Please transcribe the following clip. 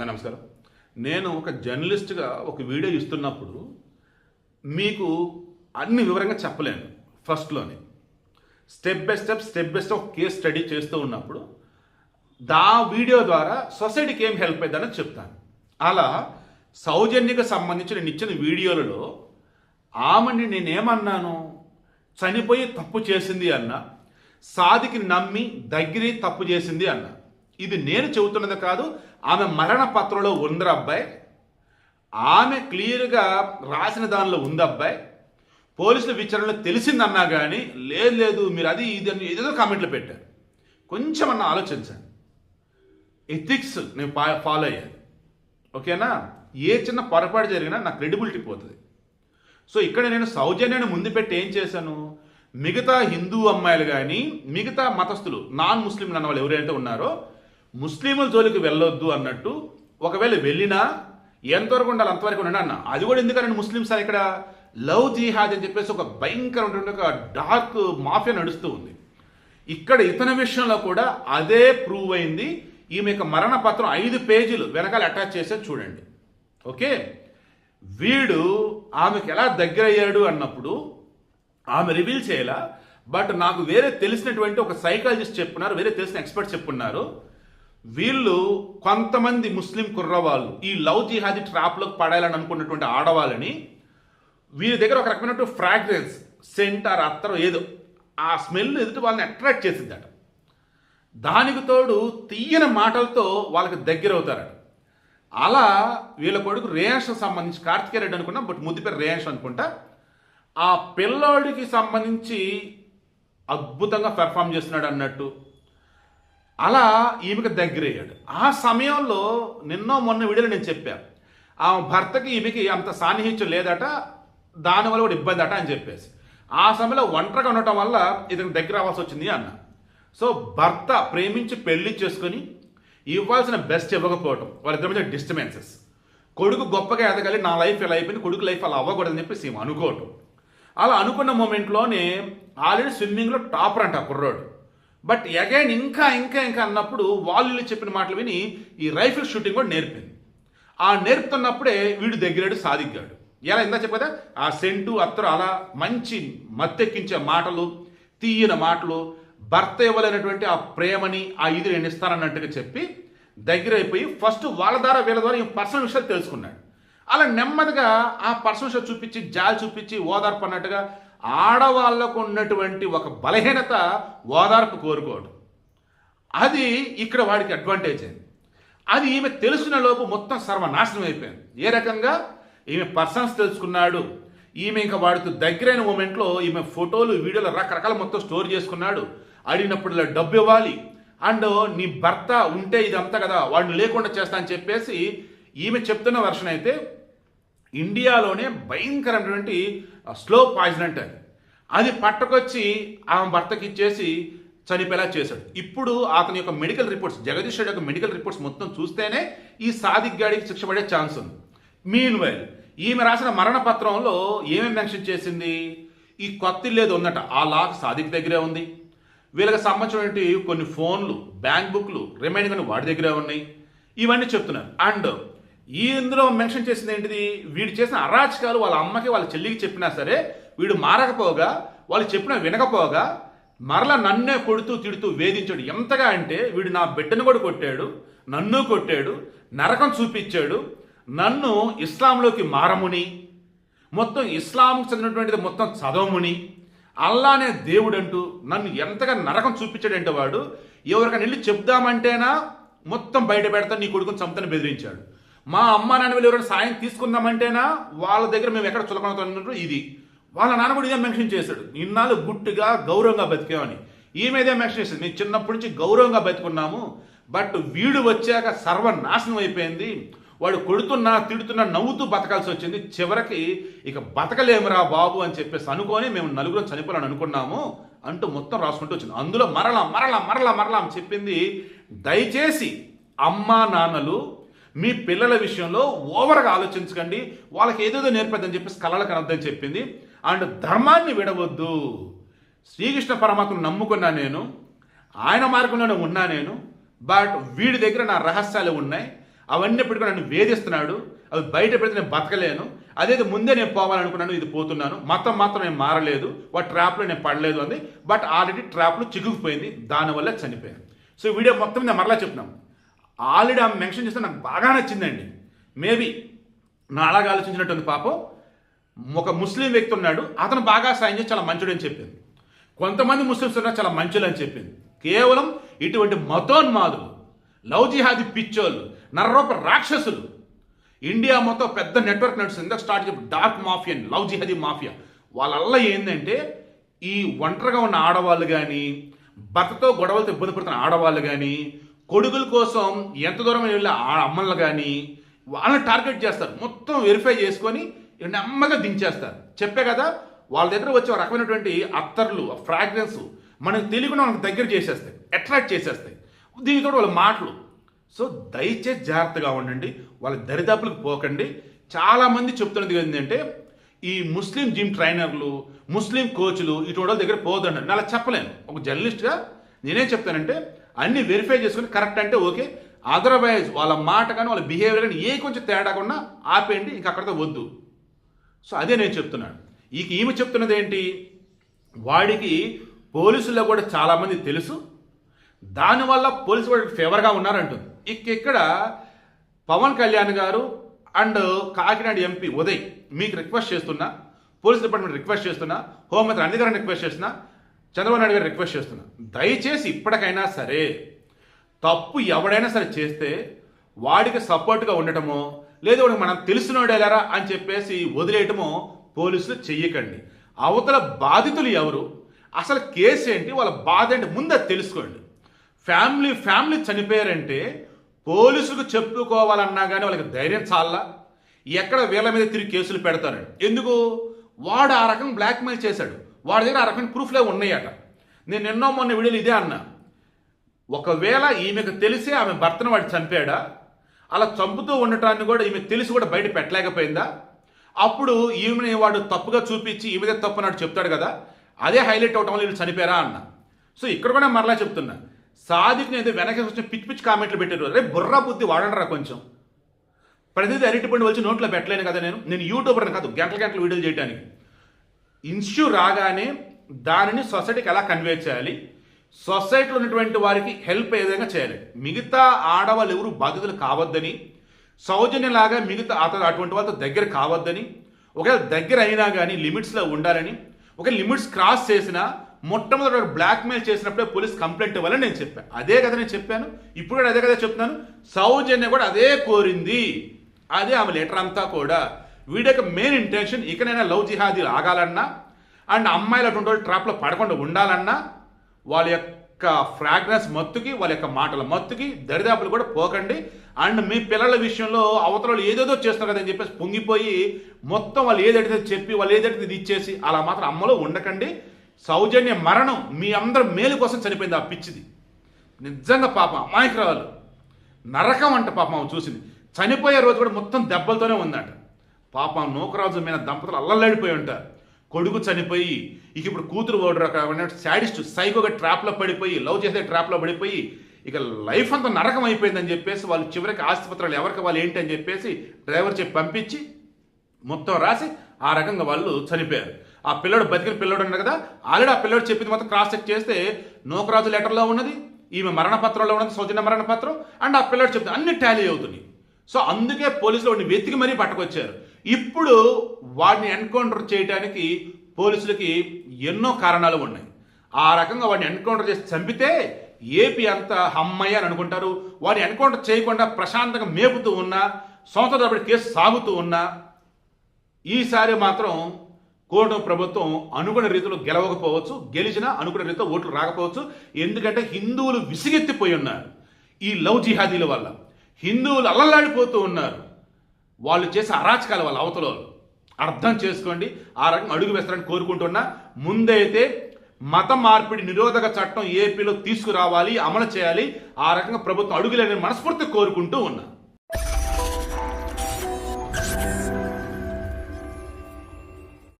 నమస్కారం. నేను ఒక జర్నలిస్ట్గా ఒక వీడియో ఇస్తున్నప్పుడు మీకు అన్ని వివరంగా చెప్పలేను. ఫస్ట్లోనే step by step case study చేస్తూ ఉన్నప్పుడు వీడియో ద్వారా సొసైటీకి ఏం హెల్ప్ అయిందని చెప్తాను. అలా సౌజన్యకు సంబంధించి నేను ఇచ్చిన వీడియోలలో ఆమెని నేనేమన్నాను, చనిపోయి తప్పు చేసింది అన్న, సాదికి నమ్మి దగ్గరి తప్పు చేసింది అన్న. ఇది నేను చెబుతున్నది కాదు, ఆమె మరణ పత్రంలో ఉంది అబ్బాయి, ఆమె క్లియర్గా రాసిన దానిలో ఉంది అబ్బాయి. పోలీసుల విచారణలో తెలిసిందన్నా కానీ లేదు మీరు అది ఇది అని ఏదేదో కామెంట్లు పెట్టారు. కొంచెం అన్న ఆలోచించండి. ఎథిక్స్ నేను ఫాలో అయ్యాను, ఓకేనా? ఏ చిన్న పొరపాటు జరిగినా నా క్రెడిబిలిటీ పోతుంది. సో ఇక్కడ నేను సౌజన్యాన్ని ముందు పెట్టి ఏం చేశాను, మిగతా హిందూ అమ్మాయిలు కానీ మిగతా మతస్థులు నాన్ ముస్లింలు అన్న వాళ్ళు ఎవరైతే ఉన్నారో ముస్లింల జోలికి వెళ్ళొద్దు అన్నట్టు, ఒకవేళ వెళ్ళినా ఎంతవరకు ఉండాలి అంతవరకు ఉండండి అన్న. అది కూడా ఎందుకని ముస్లిమ్స్ ఇక్కడ లవ్ జిహాద్ అని చెప్పేసి ఒక భయంకరమైనటువంటి ఒక డార్క్ మాఫియా నడుస్తూ ఉంది. ఇక్కడ ఇతని విషయంలో కూడా అదే ప్రూవ్ అయింది. ఈమె యొక్క మరణ పత్రం 5 పేజీలు వెనకాల అటాచ్ చేసేది చూడండి. ఓకే, వీడు ఆమెకి ఎలా దగ్గర అయ్యాడు అన్నప్పుడు ఆమె రివీల్ చేయాల. బట్ నాకు వేరే తెలిసినటువంటి ఒక సైకాలజిస్ట్ చెప్పున్నారు, వేరే తెలిసిన ఎక్స్పర్ట్స్ చెప్పున్నారు, వీళ్ళు కొంతమంది ముస్లిం కుర్రవాళ్ళు ఈ లవ్ జిహాదీ ట్రాప్లోకి పడాలని అనుకున్నటువంటి ఆడవాళ్ళని వీరి దగ్గర ఒక రకమైన ఫ్రాగ్రెన్స్ సెంట్ ఆర్ అత్తరు ఏదో ఆ స్మెల్ ఎదుటి వాళ్ళని అట్రాక్ట్ చేసిద్దట. దానికి తోడు తీయని మాటలతో వాళ్ళకి దగ్గర అవుతారట. అలా వీళ్ళ కొడుకు రేయాన్స్ సంబంధించి కార్తికేయ రెడ్డి అనుకున్నా, బట్ ముద్దు పేరు రేయాన్స్ అనుకుంటా, ఆ పిల్లోడికి సంబంధించి అద్భుతంగా పెర్ఫామ్ చేస్తున్నాడు అన్నట్టు అలా ఈమెకి దగ్గర అయ్యాడు. ఆ సమయంలో నిన్నో మొన్న వీడియోలో నేను చెప్పాను, ఆమె భర్తకి ఈమెకి అంత సాన్నిహిత్యం లేదట, దానివల్ల కూడా ఇబ్బంది అట అని చెప్పేసి. ఆ సమయంలో ఒంటరిగా ఉండటం వల్ల ఇతనికి దగ్గర అవ్వాల్సి వచ్చింది అన్న. సో భర్త ప్రేమించి పెళ్లి చేసుకొని ఇవ్వాల్సిన బెస్ట్ ఇవ్వకపోవటం, వాళ్ళిద్దరి మధ్య డిస్టర్బెన్సెస్, కొడుకు గొప్పగా ఎదగాలి, నా లైఫ్ ఎలా అయిపోయింది, కొడుకు లైఫ్ అలా అవ్వకూడదని చెప్పేసి ఏమో అనుకోవటం. అలా అనుకున్న మూమెంట్లోనే ఆల్రెడీ స్విమ్మింగ్లో టాపర్ అంట కుర్రోడు. బట్ అగైన్ ఇంకా అన్నప్పుడు వాళ్ళు చెప్పిన మాటలు విని ఈ రైఫిల్ షూటింగ్ కూడా నేర్పింది. ఆ నేర్పుతున్నప్పుడే వీడు దగ్గరాడు, సాదిగ్గాడు. ఎలా ఇందా చెప్పదా, ఆ సెంటు అత్తరు అలా మంచి మత్తెక్కించే మాటలు, తీయని మాటలు, భర్త ఇవ్వలేనటువంటి ఆ ప్రేమని ఆ ఇది నేను ఇస్తానన్నట్టుగా చెప్పి దగ్గర అయిపోయి ఫస్ట్ వాళ్ళ ద్వారా వీళ్ళ ద్వారా ఈ పర్సనల్ విషయాలు తెలుసుకున్నాడు. అలా నెమ్మదిగా ఆ పర్సనల్ విషయాలు చూపించి జాలి చూపించి ఓదార్పు అన్నట్టుగా ఆడవాళ్లకు ఉన్నటువంటి ఒక బలహీనత ఓదార్పు కోరుకోవడం, అది ఇక్కడ వాడికి అడ్వాంటేజ్ అయింది. అది ఈమె తెలుసుకున్న లోపు మొత్తం సర్వనాశనం అయిపోయింది. ఏ రకంగా ఈమె పర్సన్స్ తెలుసుకున్నాడు, ఈమె ఇంకా వాడితో దగ్గరైన మూమెంట్లో ఈమె ఫోటోలు వీడియోలు రకరకాల మొత్తం స్టోర్ చేసుకున్నాడు. అడిగినప్పుడు ఇలా డబ్బు ఇవ్వాలి, అండ్ నీ భర్త ఉంటే ఇదంతా కదా, వాడిని లేకుండా చేస్తా అని చెప్పేసి ఈమె చెప్తున్న వర్షన్ అయితే ఇండియాలోనే భయంకరమైనటువంటి స్లో పాయిజన్ అంటే అది పట్టుకొచ్చి ఆమె భర్తకి ఇచ్చేసి చనిపోయేలా చేశాడు. ఇప్పుడు అతని యొక్క మెడికల్ రిపోర్ట్స్, జగదీష్ రెడ్డి యొక్క మెడికల్ రిపోర్ట్స్ మొత్తం చూస్తేనే ఈ సాదిక్ గాడికి శిక్ష పడే ఛాన్స్ ఉంది. మీన్ వైల్ ఈమె రాసిన మరణ పత్రంలో ఏమేమి మెన్షన్ చేసింది, ఈ కొత్త ఇల్లు ఏదో ఉందట, ఆ లాక్ సాదిక్ దగ్గరే ఉంది, వీళ్ళకి సంబంధించినటువంటి కొన్ని ఫోన్లు, బ్యాంక్ బుక్లు రిమైనింగ్ అని వాడి దగ్గరే ఉన్నాయి, ఇవన్నీ చెప్తున్నారు. అండ్ ఈ ఇందులో మెన్షన్ చేసింది ఏంటిది, వీడు చేసిన అరాచకాలు వాళ్ళ అమ్మకి వాళ్ళ చెల్లికి చెప్పినా సరే వీడు మారకపోగా, వాళ్ళు చెప్పినా వినకపోగా మరలా నన్నే కొడుతూ తిడుతూ వేధించాడు. ఎంతగా అంటే వీడు నా బిడ్డను కూడా కొట్టాడు, నన్ను కొట్టాడు, నరకం చూపించాడు, నన్ను ఇస్లాంలోకి మారముని, మొత్తం ఇస్లాంకి చెందినటువంటిది మొత్తం చదవముని, అల్లానే దేవుడు అంటూ నన్ను ఎంతగా నరకం చూపించాడంటే వాడు ఎవరికైనా వెళ్ళి చెప్దామంటేనా మొత్తం బయట పెడతా, నీ కొడుకుని చంపుతాను బెదిరించాడు. మా అమ్మ నాన్న వీళ్ళు ఎవరైనా సాయం తీసుకుందామంటేనా వాళ్ళ దగ్గర మేము ఎక్కడ చులకనవుతున్నట్టు ఇది వాళ్ళ నాన్న కూడా ఇదే మెన్షన్ చేశాడు, ఇన్నాళ్ళు గుట్టుగా గౌరవంగా బతికామని. ఈమెదే మెన్షన్ చేసింది, మేము చిన్నప్పటి నుంచి గౌరవంగా బతుకున్నాము, బట్ వీడు వచ్చాక సర్వనాశనం అయిపోయింది, వాడు కొడుతున్నా తిడుతున్నా నవ్వుతూ బతకాల్సి వచ్చింది, చివరికి ఇక బతకలేమురా బాబు అని చెప్పేసి అనుకొని మేము నలుగురం చనిపోవాలని అనుకున్నాము అంటూ మొత్తం రాసుకుంటూ వచ్చింది. అందులో మరలా అని చెప్పింది, దయచేసి అమ్మా నాన్నలు మీ పిల్లల విషయంలో ఓవర్గా ఆలోచించకండి, వాళ్ళకి ఏదేదో నేర్పదని చెప్పేసి కళలకు అనొద్దని చెప్పింది. అండ్ ధర్మాన్ని విడవద్దు, శ్రీకృష్ణ పరమాత్మను నమ్ముకున్నా నేను, ఆయన మార్గంలోనే ఉన్నా నేను, బట్ వీడి దగ్గర నా రహస్యాలు ఉన్నాయి, అవన్నీ పెట్టుకుని నన్ను వేధిస్తున్నాడు, అవి బయట పెడితే నేను బతకలేను, అదేది ముందే నేను పోవాలనుకున్నాను, ఇది పోతున్నాను, మతం మాత్రం నేను మారలేదు, వాటి ట్రాప్లో నేను పడలేదు అంది. బట్ ఆల్రెడీ ట్రాప్లో చిక్కుకుపోయింది, దానివల్ల చనిపోయాను. సో వీడియో మొత్తం నేను మరలా చెప్తున్నాం. ఆల్రెడీ ఆమె మెన్షన్ చేస్తే నాకు బాగా నచ్చిందండి. మేబీ నా అలాగా ఆలోచించినటువంటి పాపం ఒక ముస్లిం వ్యక్తి ఉన్నాడు, అతను బాగా సాయం చేసి చాలా మంచోడు అని చెప్పింది. కొంతమంది ముస్లిమ్స్ ఉన్నారు చాలా మంచోళ్ళు అని చెప్పింది. కేవలం ఇటువంటి మతోన్మాదులు, లవ్ జిహాదీ పిచ్చోళ్ళు, నర్రూప రాక్షసులు ఇండియా మొత్తం పెద్ద నెట్వర్క్ నడుస్తుంది. ఇందాక స్టార్ట్ చెప్పి డార్క్ మాఫియా, లవ్ జిహాదీ మాఫియా. వాళ్ళల్లా ఏంటంటే ఈ ఒంటరిగా ఉన్న ఆడవాళ్ళు కానీ, భర్తతో గొడవలతో ఇబ్బంది పడుతున్న ఆడవాళ్ళు కానీ, కొడుకుల కోసం ఎంత దూరం వెళ్ళే అమ్మలు కానీ వాళ్ళని టార్గెట్ చేస్తారు. మొత్తం వెరిఫై చేసుకొని నెమ్మదిగా దించేస్తారు. చెప్పే కదా, వాళ్ళ దగ్గర వచ్చే ఒక రకమైనటువంటి అత్తర్లు, ఫ్రాగ్రెన్స్ మనకు తెలియకుండా మనకు దగ్గర చేసేస్తాయి, అట్రాక్ట్ చేసేస్తాయి. దీనితో వాళ్ళ మాటలు. సో దయచేసి జాగ్రత్తగా ఉండండి, వాళ్ళ దరిదాపులకు పోకండి. చాలామంది చెప్తున్నది ఏంటంటే ఈ ముస్లిం జిమ్ ట్రైనర్లు, ముస్లిం కోచ్లు ఇటువంటి వాళ్ళ దగ్గర పోదండి. నేను అలా చెప్పలేను. ఒక జర్నలిస్ట్గా నేనేం చెప్తానంటే అన్ని వెరిఫై చేసుకుని కరెక్ట్ అంటే ఓకే, అదర్వైజ్ వాళ్ళ మాట కానీ వాళ్ళ బిహేవియర్ కానీ కొంచెం తేడా ఉన్నా ఆపేయండి, ఇంక అక్కడితో వద్దు. సో అదే నేను చెప్తున్నాను. ఈమె చెప్తున్నది ఏంటి, వాడికి పోలీసుల్లో కూడా చాలామంది తెలుసు, దానివల్ల పోలీసు వాడికి ఫేవర్గా ఉన్నారంటుంది. ఇక్కడ పవన్ కళ్యాణ్ గారు అండ్ కాకినాడ ఎంపీ ఉదయ్ మీకు రిక్వెస్ట్ చేస్తున్నా, పోలీస్ డిపార్ట్మెంట్ రిక్వెస్ట్ చేస్తున్నా, హోంమంత్రి అనిల్ గారిని రిక్వెస్ట్ చేస్తున్నా, చంద్రబాబు నాయుడు గారు రిక్వెస్ట్ చేస్తున్నా, దయచేసి ఇప్పటికైనా సరే తప్పు ఎవడైనా సరే చేస్తే వాడికి సపోర్ట్గా ఉండటమో లేదు వాడికి మనం తెలిసినోడేలారా అని చెప్పేసి వదిలేయటమో పోలీసులు చెయ్యకండి. అవతల బాధితులు ఎవరు, అసలు కేసు ఏంటి, వాళ్ళ బాధ ఏంటి ముందు అది తెలుసుకోండి. ఫ్యామిలీ చనిపోయారంటే పోలీసులకు చెప్పుకోవాలన్నా కానీ వాళ్ళకి ధైర్యం చాలా. ఎక్కడ వీళ్ళ మీద తిరిగి కేసులు పెడతారండి. ఎందుకు, వాడు ఆ రకం బ్లాక్మెయిల్ చేశాడు, వాడి దగ్గర ఆ రకమైన ప్రూఫ్లే ఉన్నాయట. నేను ఎన్నో మొన్న వీడియోలు ఇదే అన్నా, ఒకవేళ ఈమెకు తెలిసే ఆమె భర్తను వాడు చంపాడా, అలా చంపుతూ ఉండటాన్ని కూడా ఈమె తెలిసి కూడా బయట పెట్టలేకపోయిందా, అప్పుడు ఈమెని వాడు తప్పుగా చూపించి ఈమెదే తప్పు అన్నట్టు చెప్తాడు కదా, అదే హైలైట్ అవటం వల్ల వీళ్ళు చనిపోయారా అన్న. సో ఇక్కడ కూడా మరలా చెప్తున్నా, సాదిక్ ఏదో వెనక వచ్చిన పిచ్చి పిచ్చి కామెంట్లు పెట్టారు. రే బుర్రా బుద్ధి వాడండిరా కొంచెం. ప్రతిదీ అరటిపండు వచ్చి నోట్లో పెట్టలేను కదా, నేను యూట్యూబర్ని కాదు గంటల వీడియోలు చేయడానికి. ఇష్యూ రాగానే దానిని సొసైటీకి ఎలా కన్వే చేయాలి, సొసైటీలో ఉన్నటువంటి వారికి హెల్ప్ ఏ విధంగా చేయాలి. మిగతా ఆడవాళ్ళు ఎవరు బాధితులు కావద్దని, సౌజన్యలాగా మిగతా అటువంటి వాళ్ళతో దగ్గర కావద్దని, ఒకవేళ దగ్గర అయినా కానీ లిమిట్స్లో ఉండాలని, ఒక లిమిట్స్ క్రాస్ చేసినా మొట్టమొదటి బ్లాక్మెయిల్ చేసినప్పుడే పోలీస్ కంప్లైంట్ ఇవ్వాలని నేను చెప్పాను. అదే కదా నేను చెప్పాను, ఇప్పుడు కూడా అదే కదా చెప్తున్నాను. సౌజన్య కూడా అదే కోరింది, అదే ఆమె లెటర్ అంతా కూడా. వీడి యొక్క మెయిన్ ఇంటెన్షన్ ఇకనైనా లవ్ జిహాదీ ఆగాలన్నా అండ్ అమ్మాయిలు అటువంటి వాళ్ళు ట్రాప్లో పడకుండా ఉండాలన్నా వాళ్ళ యొక్క ఫ్రాగ్రెన్స్ మత్తుకి, వాళ్ళ యొక్క మాటల మత్తుకి దరిదాపులు కూడా పోకండి. అండ్ మీ పిల్లల విషయంలో అవతల ఏదేదో చేస్తారు కదని చెప్పేసి పొంగిపోయి మొత్తం వాళ్ళు ఏదైతే చెప్పి వాళ్ళు ఏదైతే ఇచ్చేసి అలా మాత్రం అమ్మలో ఉండకండి. సౌజన్య మరణం మీ అందరి మేలు కోసం చనిపోయింది ఆ పిచ్చిది. నిజంగా పాపం అమాయకురాలు, నరకం అంట పాపం ఆమె చూసింది. చనిపోయే రోజు కూడా మొత్తం దెబ్బలతోనే ఉందంట. పాపం నూకరాజు మీద దంపతులు అల్లల్లాడిపోయి ఉంటారు. కొడుకు చనిపోయి ఇక ఇప్పుడు కూతురు ఓడరు శాడిస్ట్ సైకోగా ట్రాప్లో పడిపోయి, లవ్ చేసే ట్రాప్లో పడిపోయి ఇక లైఫ్ అంతా నరకం అయిపోయిందని చెప్పేసి వాళ్ళు చివరికి ఆసుపత్రులు ఎవరికి వాళ్ళు ఏంటి అని చెప్పేసి డ్రైవర్ చెప్పి పంపించి మొత్తం రాసి ఆ రకంగా వాళ్ళు చనిపోయారు. ఆ పిల్లడు బతికిన పిల్లడు ఉన్నాడు కదా, ఆల్రెడీ ఆ పిల్లడు చెప్పింది మొత్తం క్రాస్ చెక్ చేస్తే నూకరాజు లెటర్లో ఉన్నది, ఈమె మరణపత్రంలో ఉన్నది, సౌజన్య మరణపత్రం అండ్ ఆ పిల్లడు చెప్తే అన్ని టాలీ అవుతున్నాయి. సో అందుకే పోలీసులు వాడిని వెతికి మరీ పట్టుకొచ్చారు. ఇప్పుడు వాడిని ఎన్కౌంటర్ చేయడానికి పోలీసులకి ఎన్నో కారణాలు ఉన్నాయి. ఆ రకంగా వాడిని ఎన్కౌంటర్ చేసి చంపితే ఏపీ అంతా అమ్మయ్య అని అనుకుంటారు. వాడిని ఎన్కౌంటర్ చేయకుండా ప్రశాంతంగా మేపుతూ ఉన్నా, సంవత్సరాల తరబడి కేసు సాగుతూ ఉన్నా, ఈసారి మాత్రం కోర్టు ప్రభుత్వం అనుకున్న రీతిలో గెలవకపోవచ్చు, గెలిచినా అనుకున్న రీతిలో ఓట్లు రాకపోవచ్చు. ఎందుకంటే హిందువులు విసిగెత్తిపోయి ఉన్నారు ఈ లవ్ జిహాదీల వల్ల. హిందువులు అల్లల్లాడిపోతూ ఉన్నారు వాళ్ళు చేసే అరాచకాల వల్ల. అవతల అర్థం చేసుకోండి, ఆ రకంగా అడుగు వేస్తారని కోరుకుంటున్నా. ముందైతే మత మార్పిడి నిరోధక చట్టం ఏపీలో తీసుకురావాలి, అమలు చేయాలి. ఆ రకంగా ప్రభుత్వం అడుగులేని మనస్ఫూర్తి కోరుకుంటూ ఉన్నా.